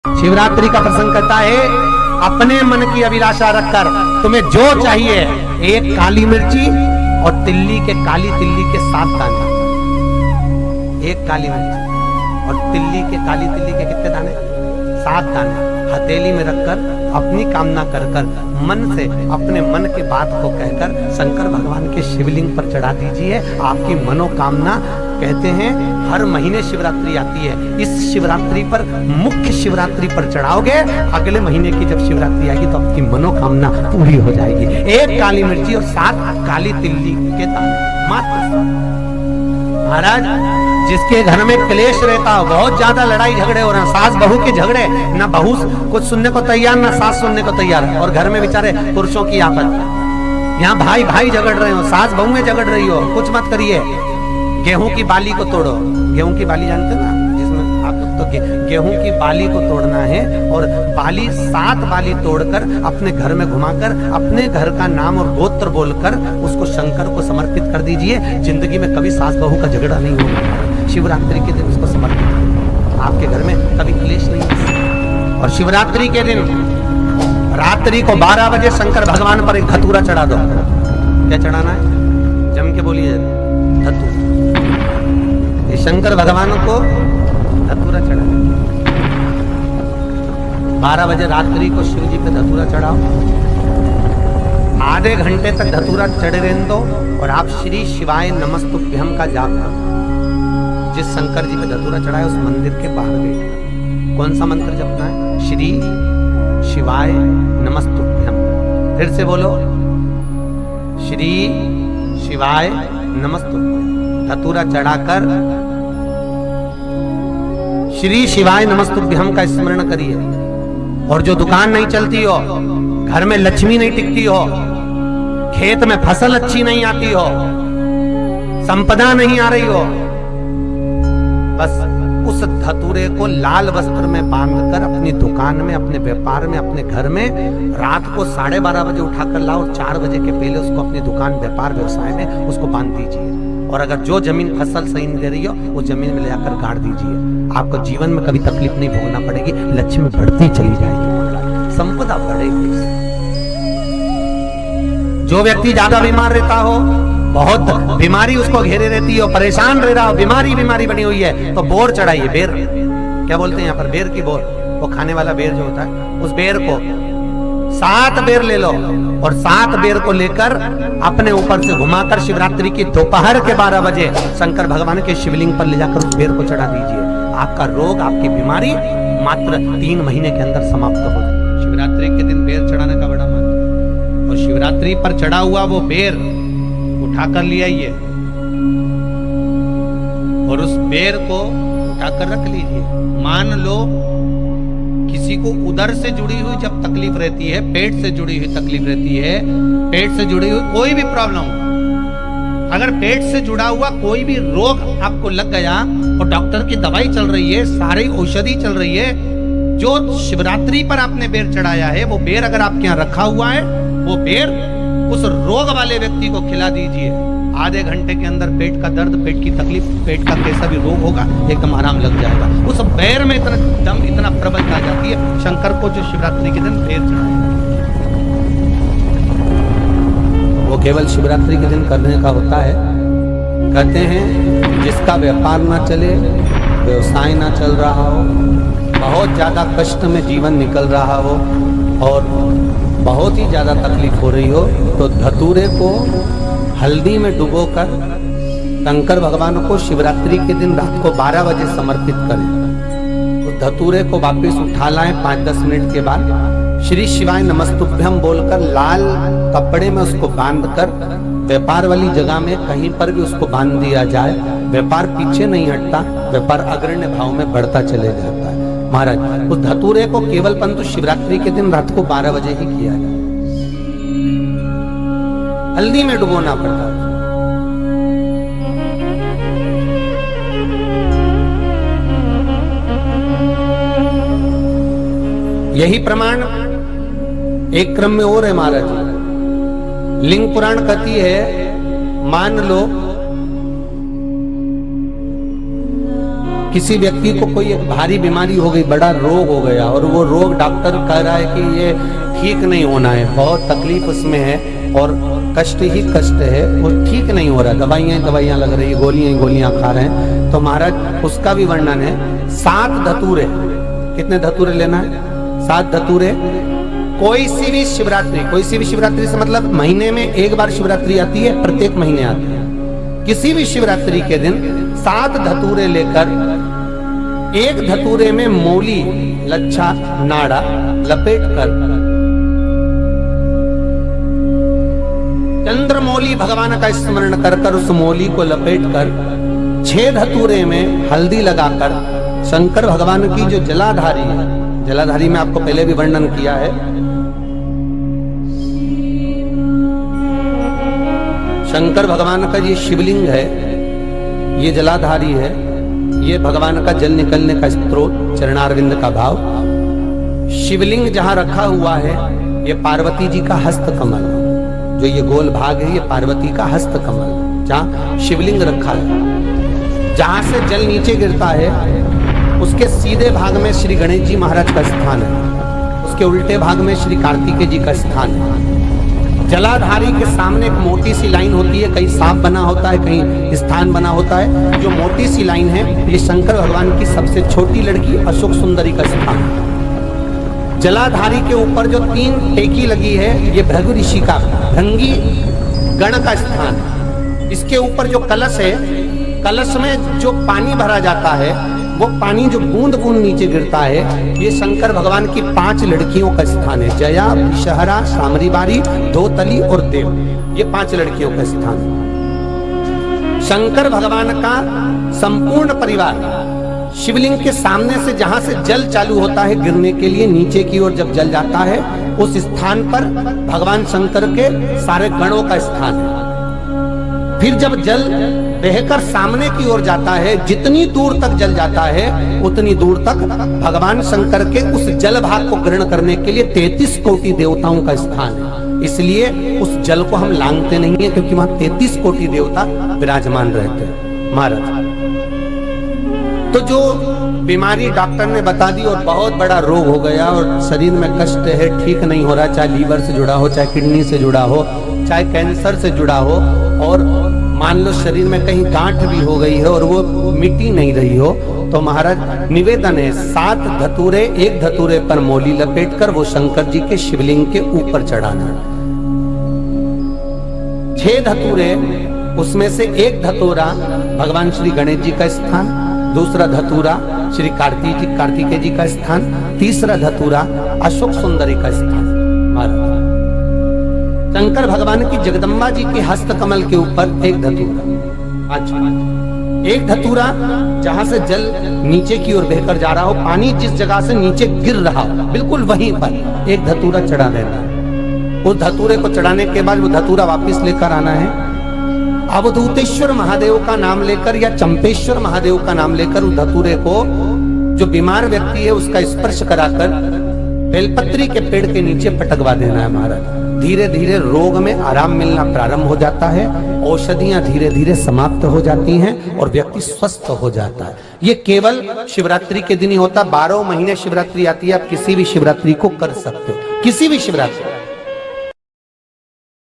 शिवरात्रि का प्रसंग कहता है, अपने मन की अभिलाषा रखकर तुम्हें जो चाहिए, एक काली मिर्ची और काली तिल्ली के 7 दाने। एक काली मिर्ची और काली तिल्ली के कितने दाने? 7 दाने हथेली में रखकर अपनी कामना कर मन से अपने मन के बात को कहकर शंकर भगवान के शिवलिंग पर चढ़ा दीजिए। आपकी मनोकामना, कहते हैं हर महीने शिवरात्रि आती है, इस शिवरात्रि पर, मुख्य शिवरात्रि पर चढ़ाओगे, अगले महीने की जब शिवरात्रि आएगी तो आपकी मनोकामना पूरी हो जाएगी। एक काली मिर्ची और 7 काली तिल्ली के दाने मात्र। महाराज, जिसके घर में क्लेश रहता हो, बहुत ज्यादा लड़ाई झगड़े हो रहे हैं, सास बहू के झगड़े, ना बहू कुछ सुनने को तैयार ना सास सुनने को तैयार, और घर में बेचारे पुरुषों की आपत, यहाँ भाई भाई झगड़ रहे हो, सास बहू में झगड़ रही हो, कुछ मत करिए। गेहूं की बाली को तोड़ो। गेहूं की बाली जानते ना, जिसमें आप तो गेहूं की बाली को तोड़ना है, और बाली 7 बाली तोड़कर अपने घर में घुमाकर अपने घर का नाम और गोत्र बोलकर उसको शंकर को समर्पित कर दीजिए। जिंदगी में कभी सास बहू का झगड़ा नहीं होगा। शिवरात्रि के दिन उसको समर्पित करिए, आपके घर में कभी क्लेश नहीं होगा। और शिवरात्रि के दिन रात्रि को 12 बजे शंकर भगवान पर एक धतूरा चढ़ा दो। क्या चढ़ाना है? जम के बोलिए, धतूरा। शंकर भगवान को धतूरा चढ़ा, 12 बजे रात्रि को शिव जी पे धतूरा चढ़ाओ। आधे घंटे तक धतूरा चढ़े रहने दो, और आप श्री शिवाय नमस्तुभ्यम का जाप करो। जिस शंकर जी पे धतूरा चढ़ाए उस मंदिर के बाहर बैठना। कौन सा मंत्र जपना है? श्री शिवाय नमस्तुभ्यम। फिर से बोलो, श्री शिवाय नमस्तुभ्यम। धतूरा चढ़ाकर श्री शिवाय नमस्तुभ्यम का स्मरण करिए। और जो दुकान नहीं चलती हो, घर में लक्ष्मी नहीं टिकती हो, खेत में फसल अच्छी नहीं आती हो, संपदा नहीं आ रही हो, बस उस धतूरे को लाल वस्त्र में बांधकर अपनी दुकान में, अपने व्यापार में, अपने घर में रात को 12:30 बजे उठाकर लाओ, और 4 बजे के पहले उसको अपनी दुकान, व्यापार, व्यवसाय में उसको बांध दीजिए। और अगर जो जमीन फसल सही नहीं दे रही हो, वो जमीन में ले जाकर गाड़ दीजिए। आपको जीवन में कभी तकलीफ नहीं भोगना पड़ेगी, लक्ष्मी बढ़ती चली जाएगी, संपदा बढ़ेगी। जो व्यक्ति ज्यादा बीमार रहता हो, बहुत बीमारी उसको घेरे रहती हो, परेशान रह रहा हो, बीमारी बनी हुई है, तो बोर चढ़ाइए। बेर, क्या बोलते हैं यहाँ पर? बेर की बोर, वो खाने वाला बेर जो होता है, उस बेर को 7 बेर ले लो, और 7 बेर को लेकर अपने ऊपर से घुमाकर शिवरात्रि की दोपहर के 12 बजे शंकर भगवान के शिवलिंग पर ले जाकर उस बेर को चढ़ा दीजिए। आपका रोग, आपकी बीमारी मात्र 3 महीने के अंदर समाप्त हो जाए। शिवरात्रि के दिन बेर चढ़ाने का बड़ा महत्व है। और शिवरात्रि पर चढ़ा हुआ वो बेर उठाकर ले आइए, और उस बेर को उठाकर रख लीजिए। मान लो किसी को उदर से जुड़ी हुई जब तकलीफ रहती है, पेट से जुड़ी हुई तकलीफ रहती है, पेट से जुड़ी हुई कोई भी प्रॉब्लम, अगर पेट से जुड़ा हुआ कोई भी रोग आपको लग गया और डॉक्टर की दवाई चल रही है, सारी औषधि चल रही है, जो शिवरात्रि पर आपने बेर चढ़ाया है, वो बेर अगर आपके यहाँ रखा हुआ है, वो बेर उस रोग वाले व्यक्ति को खिला दीजिए। आधे घंटे के अंदर पेट का दर्द, पेट की तकलीफ, पेट का कैसा भी रोग होगा, एकदम आराम लग जाएगा। उस बेर में इतना दम, इतना प्रबल आ जाती है शंकर को, जो शिवरात्रि के दिन बेर चढ़ाएगा। वो केवल शिवरात्रि के दिन करने का होता है। कहते हैं जिसका व्यापार ना चले, व्यवसाय ना चल रहा हो, बहुत ज्यादा कष्ट में जीवन निकल रहा हो, और बहुत ही ज्यादा तकलीफ हो रही हो, तो धतूरे को हल्दी में डुबोकर शंकर भगवान को शिवरात्रि के दिन रात को 12 बजे समर्पित करें। उस धतूरे को वापस उठा लाएं 5-10 मिनट के बाद, श्री शिवाय नमस्तुभ्यम बोलकर लाल कपड़े में उसको बांधकर व्यापार वाली जगह में कहीं पर भी उसको बांध दिया जाए। व्यापार पीछे नहीं हटता, व्यापार अग्रण्य भाव में बढ़ता चले जाता है। महाराज, उस धतूरे को केवल परंतु शिवरात्रि के दिन रात को 12 बजे ही किया जाए। हल्दी में डुबोना पड़ता है। यही प्रमाण एक क्रम में और है महाराज। लिंग पुराण कहती है, मान लो किसी व्यक्ति को कोई एक भारी बीमारी हो गई, बड़ा रोग हो गया, और वो रोग डॉक्टर कह रहा है कि ये ठीक नहीं होना है, बहुत तकलीफ उसमें है और कष्ट ही कष्ट है, वो ठीक नहीं हो रहा, दवाइयाँ लग रही, गोलियां खा रहे हैं, तो महाराज उसका भी वर्णन है। 7 धतूरे, कितने धतूरे लेना है? 7 धतूरे। कोई सी भी शिवरात्रि से मतलब महीने में एक बार शिवरात्रि आती है, प्रत्येक महीने आती है। किसी भी शिवरात्रि के दिन 7 धतूरे लेकर, एक धतूरे में मौली, लच्छा, नाड़ा लपेटकर, चंद्रमौली भगवान का स्मरण कर उस मौली को लपेटकर 6 धतूरे में हल्दी लगाकर शंकर भगवान की जो जलाधारी है, जलाधारी में आपको पहले भी वर्णन किया है, शंकर भगवान का ये शिवलिंग है, ये जलाधारी है, ये भगवान का जल निकलने का स्त्रोत, चरणारविंद का भाव। शिवलिंग जहां रखा हुआ है ये पार्वती जी का हस्त कमल, जो ये गोल भाग है ये पार्वती का हस्त कमल, जहां शिवलिंग रखा है। जहां से जल नीचे गिरता है उसके सीधे भाग में श्री गणेश जी महाराज का स्थान है, उसके उल्टे भाग में श्री कार्तिकेय जी का स्थान है। जलाधारी के सामने एक मोटी सी लाइन होती है, कहीं सांप बना होता है, कहीं स्थान बना होता है। जो मोटी सी लाइन है ये शंकर भगवान की सबसे छोटी लड़की अशोक सुंदरी का स्थान है। जलाधारी के ऊपर जो 3 टेकी लगी है ये भृगु ऋषि का, भृंगी गण का स्थान है। इसके ऊपर जो कलश है, कलश में जो पानी भरा जाता है, वो पानी जो बूंद बूंद नीचे गिरता है, ये शंकर भगवान की 5 लड़कियों का स्थान है। जया, विषहरा, सामरीबारी, धोतली और देव, ये 5 लड़कियों का स्थान है। शंकर भगवान का संपूर्ण परिवार शिवलिंग के सामने से, जहां से जल चालू होता है गिरने के लिए नीचे की ओर जब जल जाता है, उस स्थान पर भगवान शंकर के सारे गणों का स्थान है। फिर जब जल बहकर सामने की ओर जाता है, जितनी दूर तक जल जाता है उतनी दूर तक भगवान शंकर के उस जल भाग को ग्रहण करने के लिए 33 कोटि देवताओं का स्थान है। इसलिए उस जल को हम लांघते नहीं है, क्योंकि वहां 33 कोटि देवता विराजमान रहते हैं महाराज। तो जो बीमारी डॉक्टर ने बता दी और बहुत बड़ा रोग हो गया और शरीर में कष्ट है, ठीक नहीं हो रहा, चाहे लीवर से जुड़ा हो, चाहे किडनी से जुड़ा हो, चाहे कैंसर से जुड़ा हो, और मान लो शरीर में कहीं गांठ भी हो गई है और वो मिटी नहीं रही हो, तो महाराज निवेदन है 7 धतूरे, एक धतूरे पर मौली लपेटकर वो शंकर जी के शिवलिंग के ऊपर चढ़ाना। 6 धतूरे, उसमें से एक धतूरा भगवान श्री गणेश जी का स्थान, दूसरा धतूरा श्री कार्तिकेय जी का स्थान, तीसरा धतूरा अशोक सुंदरी का स्थान। महाराज शंकर भगवान की जगदम्बा जी के हस्त कमल के ऊपर एक धतूरा। अच्छा, एक धतूरा जहां से जल नीचे की ओर बहकर जा रहा हो, पानी जिस जगह से नीचे गिर रहा हो बिल्कुल वहीं पर एक धतूरा चढ़ा देना है। उस धतूरे को चढ़ाने के बाद वो धतूरा वापस लेकर आना है। अवधूतेश्वर महादेव का नाम लेकर या चंपेश्वर महादेव का नाम लेकर उस धतूरे को, जो बीमार व्यक्ति है उसका स्पर्श कराकर बेलपत्री के पेड़ के नीचे पटकवा देना है महाराज। धीरे धीरे रोग में आराम मिलना प्रारंभ हो जाता है, औषधियां धीरे धीरे समाप्त हो जाती हैं और व्यक्ति स्वस्थ हो जाता है। ये केवल शिवरात्रि के दिन ही होता, 12 महीने शिवरात्रि आती है, आप किसी भी शिवरात्रि को कर सकते हो, किसी भी शिवरात्रि।